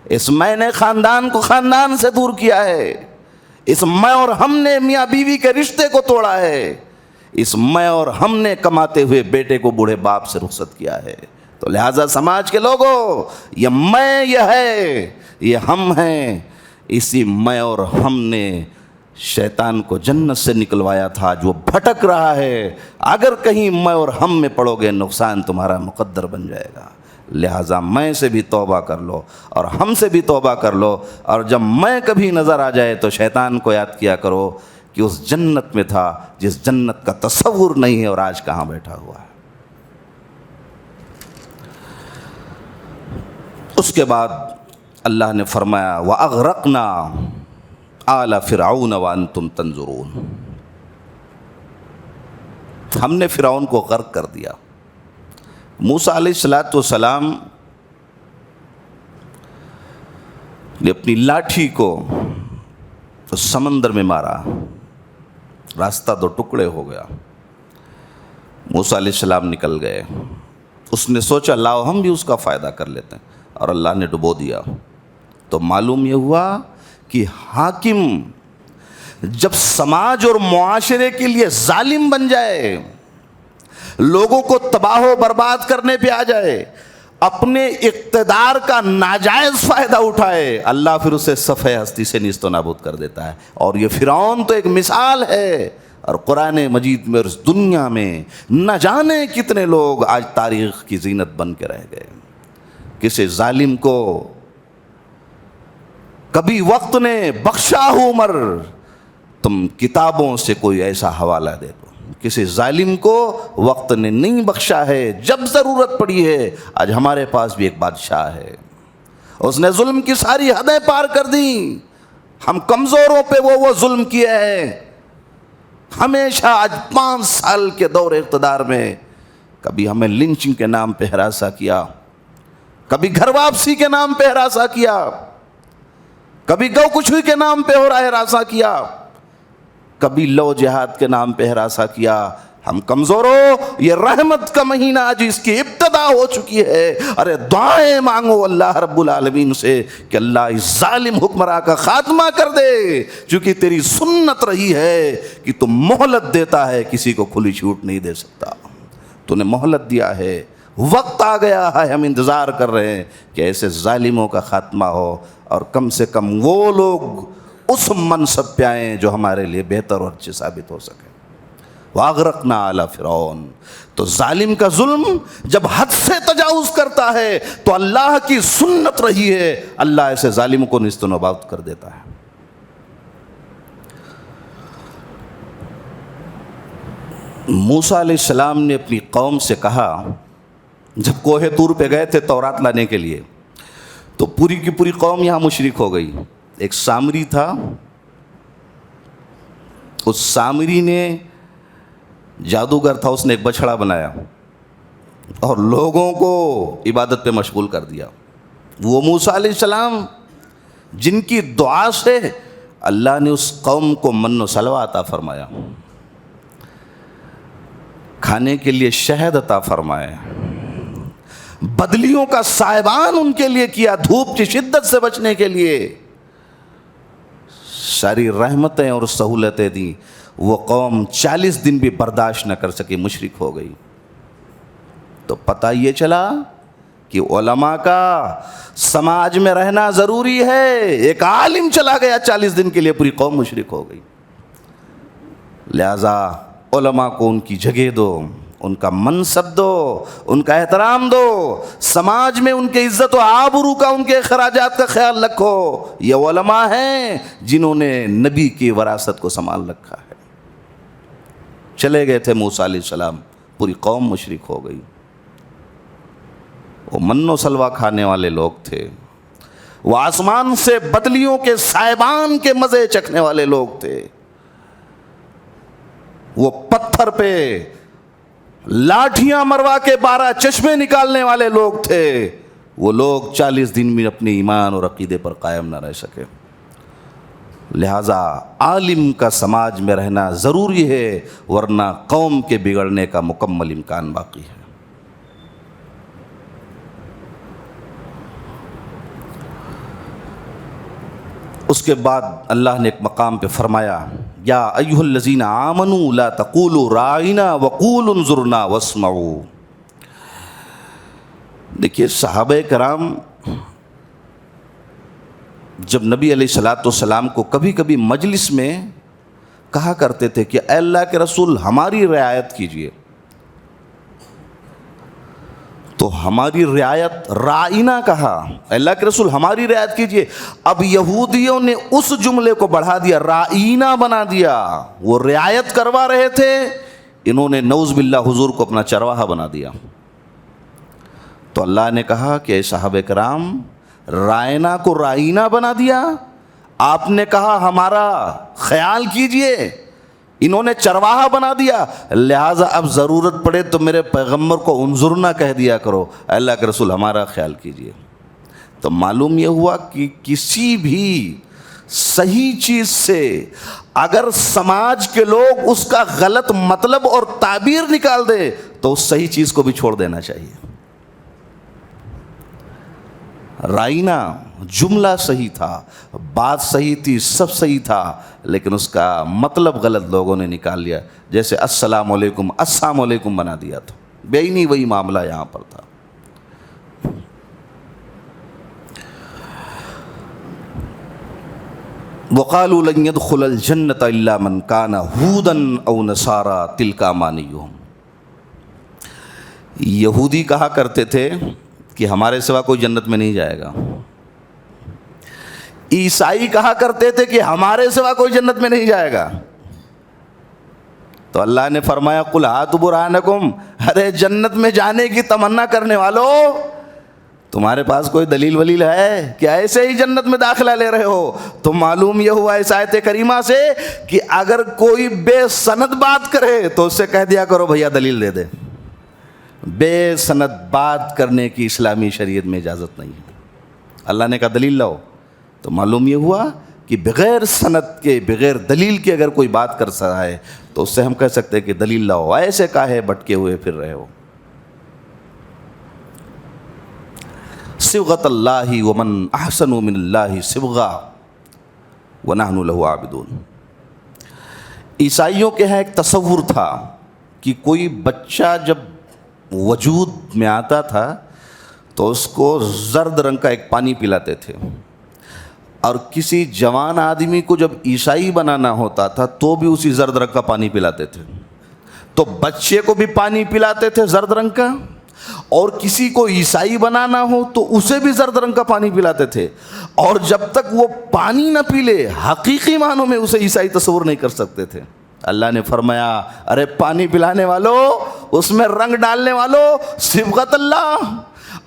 اس میں نے خاندان کو خاندان سے دور کیا ہے. اس میں اور ہم نے میاں بیوی کے رشتے کو توڑا ہے. اس میں اور ہم نے کماتے ہوئے بیٹے کو بوڑھے باپ سے رخصت کیا ہے. تو لہٰذا سماج کے لوگوں، یہ میں، یہ ہے، یہ ہم ہیں. اسی میں اور ہم نے شیطان کو جنت سے نکلوایا تھا جو بھٹک رہا ہے. اگر کہیں میں اور ہم میں پڑو گے نقصان تمہارا مقدر بن جائے گا. لہٰذا میں سے بھی توبہ کر لو اور ہم سے بھی توبہ کر لو. اور جب میں کبھی نظر آ جائے تو شیطان کو یاد کیا کرو کہ اس جنت میں تھا جس جنت کا تصور نہیں ہے اور آج کہاں بیٹھا ہوا ہے. اس کے بعد اللہ نے فرمایا وَأَغْرَقْنَا آلَ فِرْعَوْنَ وَأَنْتُمْ تَنْظُرُونَ. ہم نے فرعون کو غرق کر دیا. موسیٰ علیہ السلام نے اپنی لاٹھی کو تو سمندر میں مارا، راستہ دو ٹکڑے ہو گیا. موسیٰ علیہ السلام نکل گئے. اس نے سوچا لاؤ ہم بھی اس کا فائدہ کر لیتے ہیں، اور اللہ نے ڈبو دیا. تو معلوم یہ ہوا کہ حاکم جب سماج اور معاشرے کے لیے ظالم بن جائے، لوگوں کو تباہ و برباد کرنے پہ آ جائے، اپنے اقتدار کا ناجائز فائدہ اٹھائے، اللہ پھر اسے صفحہ ہستی سے نیست و نابود کر دیتا ہے. اور یہ فرعون تو ایک مثال ہے. اور قرآن مجید میں اور اس دنیا میں نہ جانے کتنے لوگ آج تاریخ کی زینت بن کے رہ گئے. کسی ظالم کو کبھی وقت نے بخشا ہو عمر، تم کتابوں سے کوئی ایسا حوالہ دے دو. کسی ظالم کو وقت نے نہیں بخشا ہے، جب ضرورت پڑی ہے. آج ہمارے پاس بھی ایک بادشاہ ہے، اس نے ظلم کی ساری حدیں پار کر دی. ہم کمزوروں پہ وہ ظلم کیا ہے. ہمیشہ آج 5 سال کے دور اقتدار میں کبھی ہمیں لنچنگ کے نام پہ ہراساں کیا، کبھی گھر واپسی کے نام پہ ہراساں کیا، کبھی گو کچھ کے نام پہ ہو رہا ہراساں کیا، کبھی لو جہاد کے نام پہ ہراساں کیا. ہم کمزوروں، یہ رحمت کا مہینہ آج اس کی ابتدا ہو چکی ہے. ارے دعائیں مانگو اللہ رب العالمین سے کہ اللہ اس ظالم حکمراں کا خاتمہ کر دے. چونکہ تیری سنت رہی ہے کہ تم مہلت دیتا ہے، کسی کو کھلی چھوٹ نہیں دے سکتا. تو نے مہلت دیا ہے، وقت آ گیا ہے، ہم انتظار کر رہے ہیں کہ ایسے ظالموں کا خاتمہ ہو، اور کم سے کم وہ لوگ اس منصب پہ آئیں جو ہمارے لیے بہتر اور اچھے ثابت ہو سکے. وَأَغْرَقْنَا آلَ فِرْعَوْنَ. تو ظالم کا ظلم جب حد سے تجاوز کرتا ہے تو اللہ کی سنت رہی ہے، اللہ ایسے ظالم کو نیست و نابود کر دیتا ہے. موسیٰ علیہ السلام نے اپنی قوم سے کہا جب کوہ طور پہ گئے تھے تورات لانے کے لیے تو پوری کی پوری قوم یہاں مشرک ہو گئی. ایک سامری تھا, اس سامری نے جادوگر تھا, اس نے ایک بچھڑا بنایا اور لوگوں کو عبادت پہ مشغول کر دیا. وہ موسیٰ علیہ السلام جن کی دعا سے اللہ نے اس قوم کو من و سلوہ عطا فرمایا, کھانے کے لیے شہد عطا فرمائے, بدلیوں کا سائبان ان کے لیے کیا, دھوپ کی شدت سے بچنے کے لیے ساری رحمتیں اور سہولتیں دیں. وہ قوم 40 دن بھی برداشت نہ کر سکی, مشرک ہو گئی. تو پتہ یہ چلا کہ علماء کا سماج میں رہنا ضروری ہے. ایک عالم چلا گیا 40 دن کے لیے, پوری قوم مشرک ہو گئی. لہذا علماء کو ان کی جگہ دو, ان کا منصب دو, ان کا احترام دو, سماج میں ان کے عزت و آبرو کا, ان کے اخراجات کا خیال رکھو. یہ علماء ہیں جنہوں نے نبی کی وراثت کو سنبھال رکھا ہے. چلے گئے تھے موسیٰ علیہ السلام, پوری قوم مشرک ہو گئی. وہ من و سلوہ کھانے والے لوگ تھے, وہ آسمان سے بدلیوں کے سائبان کے مزے چکھنے والے لوگ تھے, وہ پتھر پہ لاٹھیاں مروا کے 12 چشمے نکالنے والے لوگ تھے. وہ لوگ 40 دن میں اپنے ایمان اور عقیدے پر قائم نہ رہ سکے. لہذا عالم کا سماج میں رہنا ضروری ہے, ورنہ قوم کے بگڑنے کا مکمل امکان باقی ہے. اس کے بعد اللہ نے ایک مقام پہ فرمایا, یا ایھا الذین آمنوا لا تقولوا راعنا وقولوا انظرنا واسمعوا. دیکھیے صحابہ کرام جب نبی علیہ الصلوۃ والسلام کو کبھی کبھی مجلس میں کہا کرتے تھے کہ اے اللہ کے رسول ہماری رعایت کیجیے, تو ہماری رعایت رائنا کہا, اللہ کے رسول ہماری رعایت کیجئے. اب یہودیوں نے اس جملے کو بڑھا دیا, رائنا بنا دیا. وہ رعایت کروا رہے تھے, انہوں نے نعوذ باللہ حضور کو اپنا چرواہا بنا دیا. تو اللہ نے کہا کہ اے صحابہ کرام, رائنا کو رائنا بنا دیا, آپ نے کہا ہمارا خیال کیجئے, انہوں نے چرواہا بنا دیا. لہٰذا اب ضرورت پڑے تو میرے پیغمبر کو انظرنا کہہ دیا کرو, اللہ کے رسول ہمارا خیال کیجئے. تو معلوم یہ ہوا کہ کسی بھی صحیح چیز سے اگر سماج کے لوگ اس کا غلط مطلب اور تعبیر نکال دے تو اس صحیح چیز کو بھی چھوڑ دینا چاہیے. رائنا جملہ صحیح تھا, بات صحیح تھی, سب صحیح تھا, لیکن اس کا مطلب غلط لوگوں نے نکال لیا. جیسے السلام علیکم السلام علیکم بنا دیا تھا, بےنی وہی معاملہ یہاں پر تھا. وقالوا لن يدخل الجنة الا من كان هودا او نصارى تلك امانيهم. یہودی کہا کرتے تھے کہ ہمارے سوا کوئی جنت میں نہیں جائے گا, عیسائی کہا کرتے تھے کہ ہمارے سوا کوئی جنت میں نہیں جائے گا. تو اللہ نے فرمایا قل ہاتوا برہانکم, ارے جنت میں جانے کی تمنا کرنے والوں, تمہارے پاس کوئی دلیل ولیل ہے کہ ایسے ہی جنت میں داخلہ لے رہے ہو؟ تو معلوم یہ ہوا اس آیت کریمہ سے کہ اگر کوئی بے سند بات کرے تو اس سے کہہ دیا کرو بھیا دلیل دے دے. بے سند بات کرنے کی اسلامی شریعت میں اجازت نہیں ہے. اللہ نے کہا دلیل لاؤ, تو معلوم یہ ہوا کہ بغیر سند کے بغیر دلیل کے اگر کوئی بات کر سکتا ہے تو اس سے ہم کہہ سکتے ہیں کہ دلیل لاؤ, ایسے کاہے بھٹکے ہوئے پھر رہے ہو. صبغۃ اللہ ومن احسن من اللہ صبغہ ونحن لہ عابدون. عیسائیوں کے ہاں ایک تصور تھا کہ کوئی بچہ جب وجود میں آتا تھا تو اس کو زرد رنگ کا ایک پانی پلاتے تھے, اور کسی جوان آدمی کو جب عیسائی بنانا ہوتا تھا تو بھی اسی زرد رنگ کا پانی پلاتے تھے. تو بچے کو بھی پانی پلاتے تھے زرد رنگ کا, اور کسی کو عیسائی بنانا ہو تو اسے بھی زرد رنگ کا پانی پلاتے تھے. اور جب تک وہ پانی نہ پی لے حقیقی معنوں میں اسے عیسائی تصور نہیں کر سکتے تھے. اللہ نے فرمایا ارے پانی پلانے والوں, اس میں رنگ ڈالنے والوں صبغت اللہ،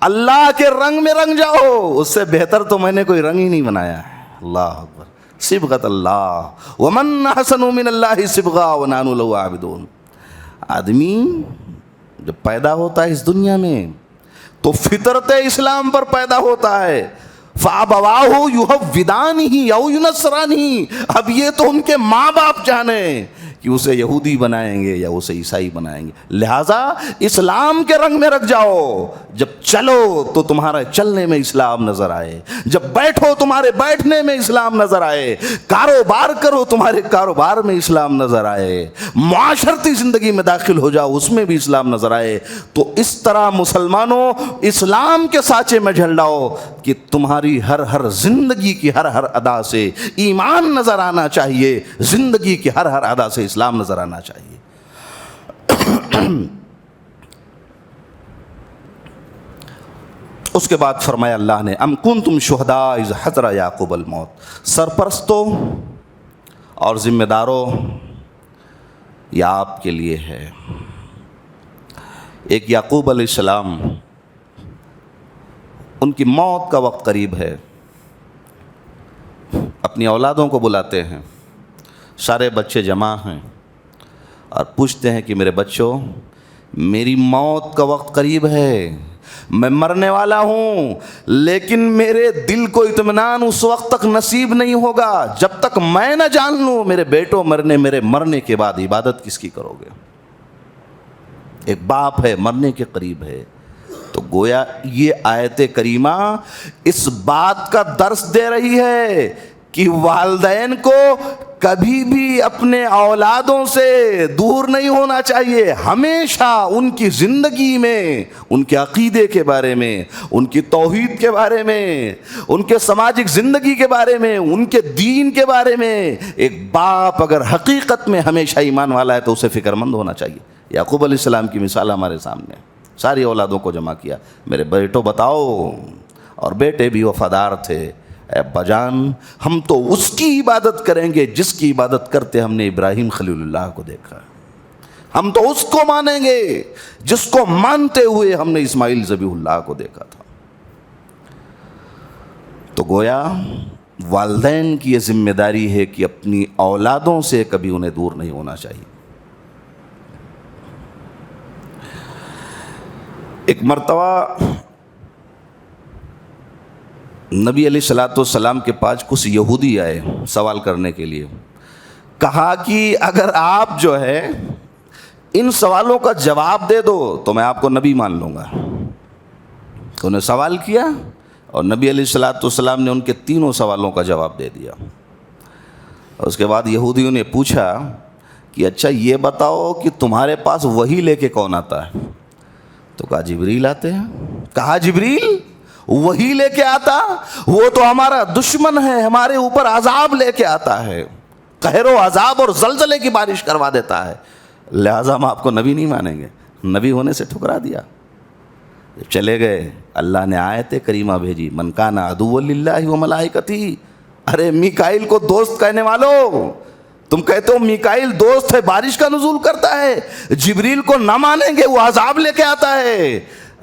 اللہ کے رنگ میں رنگ جاؤ، اس سے بہتر تو میں نے کوئی رنگ ہی نہیں بنایا ہے۔ اللہ اکبر، صبغت اللہ، ومن احسن من اللہ صبغا ونحن له عابدون۔ آدمی جب پیدا ہوتا ہے اس دنیا میں تو فطرت اسلام پر پیدا ہوتا ہے، فَأَبَوَاهُ يُهَوِّدَانِهِ أَوْ يُنَصِّرَانِهِ۔ اب یہ تو ان کے ماں باپ جانے کہ اسے یہودی بنائیں گے یا اسے عیسائی بنائیں گے، لہٰذا اسلام کے رنگ میں رکھ جاؤ۔ جب چلو تو تمہارے چلنے میں اسلام نظر آئے، جب بیٹھو تمہارے بیٹھنے میں اسلام نظر آئے، کاروبار کرو تمہارے کاروبار میں اسلام نظر آئے، معاشرتی زندگی میں داخل ہو جاؤ اس میں بھی اسلام نظر آئے۔ تو اس طرح مسلمانوں اسلام کے سانچے میں جھلڈاؤ کہ تمہاری ہر زندگی کی ہر ادا سے ایمان نظر آنا چاہیے، زندگی کی ہر ادا سے اسلام نظر آنا چاہیے۔ اس کے بعد فرمایا اللہ نے، ام کنتم شہداء اذ حضر یعقوب الموت۔ سرپرستوں اور ذمہ داروں، یہ آپ کے لیے ہے۔ ایک یعقوب علیہ السلام، ان کی موت کا وقت قریب ہے، اپنی اولادوں کو بلاتے ہیں، سارے بچے جمع ہیں اور پوچھتے ہیں کہ میرے بچوں، میری موت کا وقت قریب ہے، میں مرنے والا ہوں، لیکن میرے دل کو اطمینان اس وقت تک نصیب نہیں ہوگا جب تک میں نہ جان لوں میرے بیٹوں میرے مرنے کے بعد عبادت کس کی کرو گے۔ ایک باپ ہے، مرنے کے قریب ہے، تو گویا یہ آیت کریمہ اس بات کا درس دے رہی ہے کہ والدین کو کبھی بھی اپنے اولادوں سے دور نہیں ہونا چاہیے، ہمیشہ ان کی زندگی میں، ان کے عقیدے کے بارے میں، ان کی توحید کے بارے میں، ان کے سماجک زندگی کے بارے میں، ان کے دین کے بارے میں ایک باپ اگر حقیقت میں ہمیشہ ایمان والا ہے تو اسے فکر مند ہونا چاہیے۔ یعقوب علیہ السلام کی مثال ہمارے سامنے، ساری اولادوں کو جمع کیا، میرے بیٹوں بتاؤ، اور بیٹے بھی وفادار تھے، اے بجان ہم تو اس کی عبادت کریں گے جس کی عبادت کرتے ہم نے ابراہیم خلیل اللہ کو دیکھا، ہم تو اس کو مانیں گے جس کو مانتے ہوئے ہم نے اسماعیل ذبیح اللہ کو دیکھا تھا۔ تو گویا والدین کی یہ ذمہ داری ہے کہ اپنی اولادوں سے کبھی انہیں دور نہیں ہونا چاہیے۔ ایک مرتبہ نبی علیہ الصلوۃ والسلام کے پاس کچھ یہودی آئے سوال کرنے کے لیے، کہا کہ اگر آپ جو ہے ان سوالوں کا جواب دے دو تو میں آپ کو نبی مان لوں گا۔ انہوں نے سوال کیا اور نبی علیہ الصلوۃ والسلام نے ان کے تینوں سوالوں کا جواب دے دیا۔ اس کے بعد یہودیوں نے پوچھا کہ اچھا یہ بتاؤ کہ تمہارے پاس وحی لے کے کون آتا ہے؟ تو کہا جبریل آتے ہیں۔ کہا جبریل وہی لے کے آتا؟ وہ تو ہمارا دشمن ہے، ہمارے اوپر عذاب لے کے آتا ہے، قہر و عذاب اور زلزلے کی بارش کروا دیتا ہے، لہٰذا ہم آپ کو نبی نہیں مانیں گے۔ نبی ہونے سے ٹھکرا دیا۔ جب چلے گئے اللہ نے آیت کریمہ بھیجی، من کان عدوا للہ وملائکتہ۔ ارے میکائیل کو دوست کہنے والو، تم کہتے ہو میکائیل دوست ہے، بارش کا نزول کرتا ہے، جبریل کو نہ مانیں گے وہ عذاب لے کے آتا ہے۔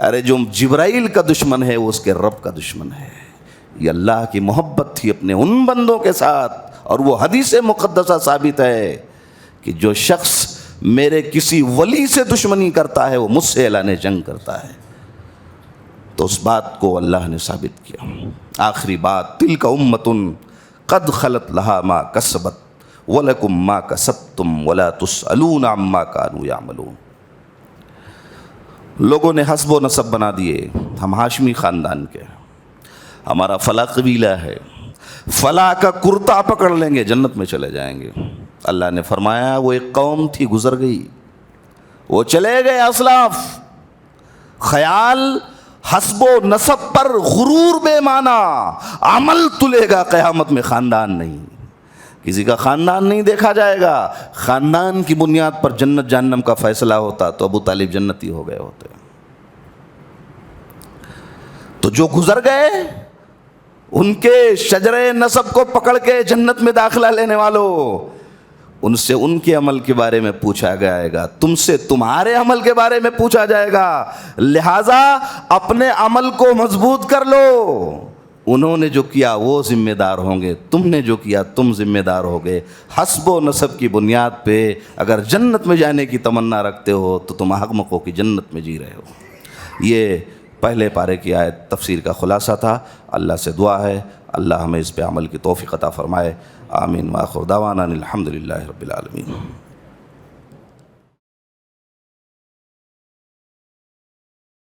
ارے جو جبرائیل کا دشمن ہے وہ اس کے رب کا دشمن ہے۔ یہ اللہ کی محبت تھی اپنے ان بندوں کے ساتھ، اور وہ حدیث مقدسہ ثابت ہے کہ جو شخص میرے کسی ولی سے دشمنی کرتا ہے وہ مجھ سے اعلان جنگ کرتا ہے۔ تو اس بات کو اللہ نے ثابت کیا۔ آخری بات، تلک امۃ قد خلت لہا ما کسبت وَلَكُمْ مَا كَسَبْتُمْ وَلَا تُسْأَلُونَ عَمَّا كَانُوا يَعْمَلُونَ۔ لوگوں نے حسب و نسب بنا دیے، ہم ہاشمی خاندان کے، ہمارا فلاں قبیلہ ہے، فلاں کا کرتا پکڑ لیں گے جنت میں چلے جائیں گے۔ اللہ نے فرمایا وہ ایک قوم تھی گزر گئی، وہ چلے گئے اسلاف۔ خیال حسب و نسب پر غرور بے معنی، عمل تلے گا قیامت میں، خاندان نہیں۔ کسی کا خاندان نہیں دیکھا جائے گا۔ خاندان کی بنیاد پر جنت جہنم کا فیصلہ ہوتا تو ابو طالب جنتی ہو گئے ہوتے۔ تو جو گزر گئے ان کے شجرے نسب کو پکڑ کے جنت میں داخلہ لینے والوں، ان سے ان کے عمل کے بارے میں پوچھا جائے گا، تم سے تمہارے عمل کے بارے میں پوچھا جائے گا، لہٰذا اپنے عمل کو مضبوط کر لو۔ انہوں نے جو کیا وہ ذمہ دار ہوں گے، تم نے جو کیا تم ذمہ دار ہوگے۔ حسب و نسب کی بنیاد پہ اگر جنت میں جانے کی تمنا رکھتے ہو تو تم احمقوں کی جنت میں جی رہے ہو۔ یہ پہلے پارے کی آیت تفسیر کا خلاصہ تھا۔ اللہ سے دعا ہے اللہ ہمیں اس پہ عمل کی توفیق عطا فرمائے۔ آمین۔ وآخر دعوانا الحمدللہ رب العالمین۔